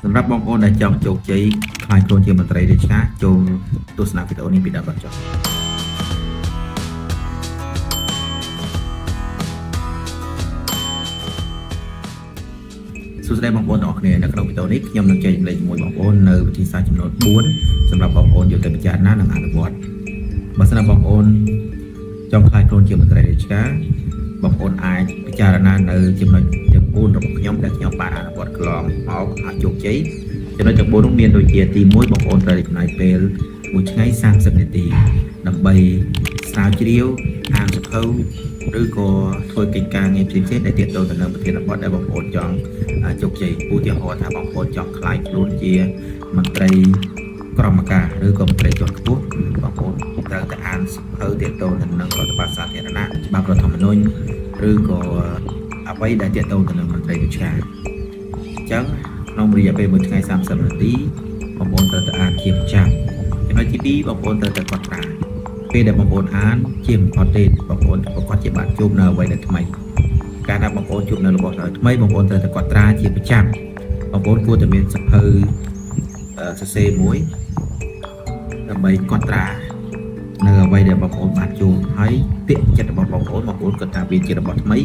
សម្រាប់បងប្អូនដែលចង់ជោគជ័យខ្លាយខ្លួនជាមន្ត្រីរាជការចូលទស្សនាវីដេអូនេះពីដើមដល់ចប់សួស្តីបងប្អូនទាំងអស់គ្នានៅក្នុងវីដេអូនេះខ្ញុំនឹងចែករំលែកជាមួយបងប្អូននៅវិធីសាស្ត្រចំនួន4សម្រាប់បងប្អូនយកទៅពិចារណានិងអនុវត្តបើសិនបងប្អូនចង់ខ្លាយខ្លួនជាមន្ត្រីរាជការបងប្អូនអាចពិចារណានៅចំណុចទាំង4របស់ខ្ញុំដែលខ្ញុំបានអនុវត្តកន្លងមកឲ្យជោគជ័យចំណុចទាំង4នោះមានដូចជាទី1បងប្អូនត្រូវចំណាយពេលមួយថ្ងៃ30នាទីដើម្បីស្រាវជ្រាវអានសៀវភៅឬក៏ធ្វើកិច្ចការងារផ្សេងៗដែលទាក់ទងទៅនឹងប្រធានបទដែលបងប្អូនចង់ជោគជ័យឧទាហរណ៍ថាបងប្អូនចង់ខ្លាយខ្លួនជាមន្ត្រីក្រមការឬក៏មន្ត្រីជាន់ខ្ពស់បងប្អូនត្រូវតែអានសៀវភៅទាក់ទងទៅនឹងរដ្ឋបាលសាធារណៈច្បាប់រដ្ឋធម្មនុញ្ញឬក៏អ្វីដែលទាក់ទងទៅនឹងមន្ត្រីរាជការអញ្ចឹងក្នុងរយៈពេល1ថ្ងៃ30នាទីបងប្អូនត្រូវតែអានជាប្រចាំចំណុចទី2បងប្អូនត្រូវតែកត់ត្រាពេលដែលបងប្អូនអានជាមិនអត់ទេបងប្អូនប្រកាសជាបានជួបនៅអ្វីដែលថ្មីកាលណាបងប្អូនជួបនៅរបស់ថ្មីបងប្អូនត្រូវតែកត់ត្រាជាប្រចាំបងប្អូនគួរតែមានសៀវភៅសរសេរមួយដើម្បីកត់ត្រានៅអ្វីដែលបងប្អូនបានជួបហើយពាក្យចិត្តរបស់បងប្អូនគិតថាវាជារបស់ថ្មី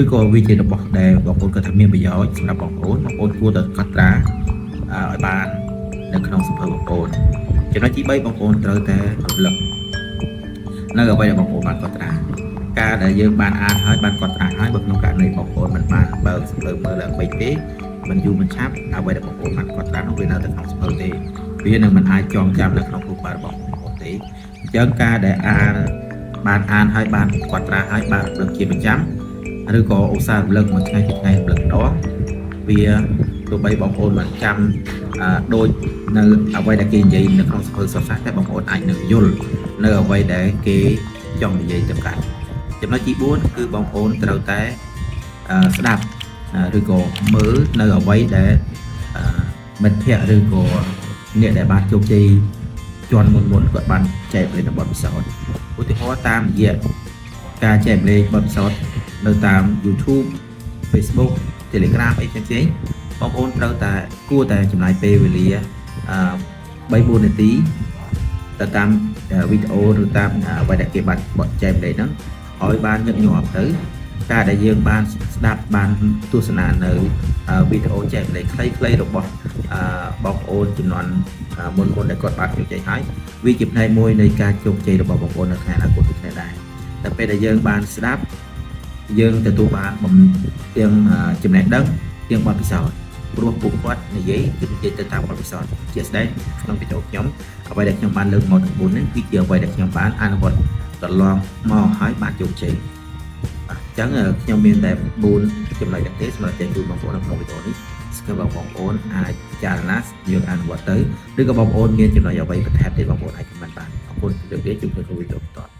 ឬក៏វាជារបស់ដែលបងប្អូនគិតថាមានប្រយោជន៍សម្រាប់បងប្អូនគួរតែកត់ត្រាឲ្យបាននៅក្នុងសៀវភៅបងប្អូនចំណុចទី3បងប្អូនត្រូវតែរំលឹកនៅអ្វីដែលបងប្អូនបានកត់ត្រាការដែលយើងបានអានហើយបានកត់ត្រាហើយបើក្នុងករណីបងប្អូនមិនបានបើកសៀវភៅមើលឡើងពេកទេមិនយូរមិនឆាប់អ្វីដែលបងប្អូនបានកត់ត្រានោះវានៅក្នុងសៀវភៅទេវានឹងមិនអាចចងចាំនៅក្នុងរូបភាពរបស់បងប្អូនទេអញ្ចឹងការដែលបានអានហើយបានកត់ត្រាហើយបានរំលឹកជាប្រចាំឬក៏ឧស្សាហ៍រំលឹកមួយថ្ងៃពីរថ្ងៃរំលឹកម្ដងវាទោះបីបងប្អូនមិនចាំដូចនៅអ្វីដែលគេនិយាយនៅក្នុងសៀវភៅសុទ្ធសាធតែបងប្អូនអាចនឹងយល់នៅអ្វីដែលគេចង់និយាយទៅកាន់ចំណុចទី4គឺបងប្អូនត្រូវតែស្ដាប់ឬក៏មើលនៅអ្វីដែលមិត្តភ័ក្តិឬក៏អ្នកដែលបានជោគជ័យជាន់មុនគាត់បានចែកលេខបទពិសោធន៍ឧទាហរណ៍តាមរយៈការចែកលេខបទពិសោធន៍នៅតាម YouTube Facebook Telegram អីផ្សេងៗបងប្អូនត្រូវតែគួរតែចំណាយពេលវេលា3-4នាទីទៅតាមវីដេអូឬតាមអ្វីដែលគេបានបកចែកលេខហ្នឹងឲ្យបានញឹកញាប់ទៅការដែលយើងបានស្ដាប់បានទស្សនានៅវីដេអូចែកលេខខ្លីៗរបស់បងប្អូនជំនាន់មុនដែលគាត់បានជោគជ័យហើយវាជាផ្នែកមួយនៃការជោគជ័យរបស់បងប្អូននៅថ្ងៃអនាគតដូចគ្នាដែរតែពេលដែលយើងបានស្ដាប់យើងទទួលបានទាំងចំណេះដឹងទាំងបទពិសោធន៍ព្រោះពួកគាត់និយាយទៅតាមបទពិសោធន៍ជាក់ស្ដែងក្នុងវីដេអូខ្ញុំអ្វីដែលខ្ញុំបានលើកមកទាំង4នេះគឺជាអ្វីដែលខ្ញុំបានអនុវត្តកន្លងមកហើយបានជោគជ័យអញ្ចឹងខ្ញុំមានតែ4ចំណុចនេះទេសម្រាប់ចែកជូនបងប្អូននៅក្នុងវីដេអូនេះស្គាល់បងប្អូនអាចពិចារណាយកអនុវត្តទៅឬក៏បងប្អូនមានចំណុចអ្វីបន្ថែមទៀតបងប្អូនអាចខមមិនបានអរគុណជម្រាបលាជួបគ្នាក្នុងវីដេអូបន្ត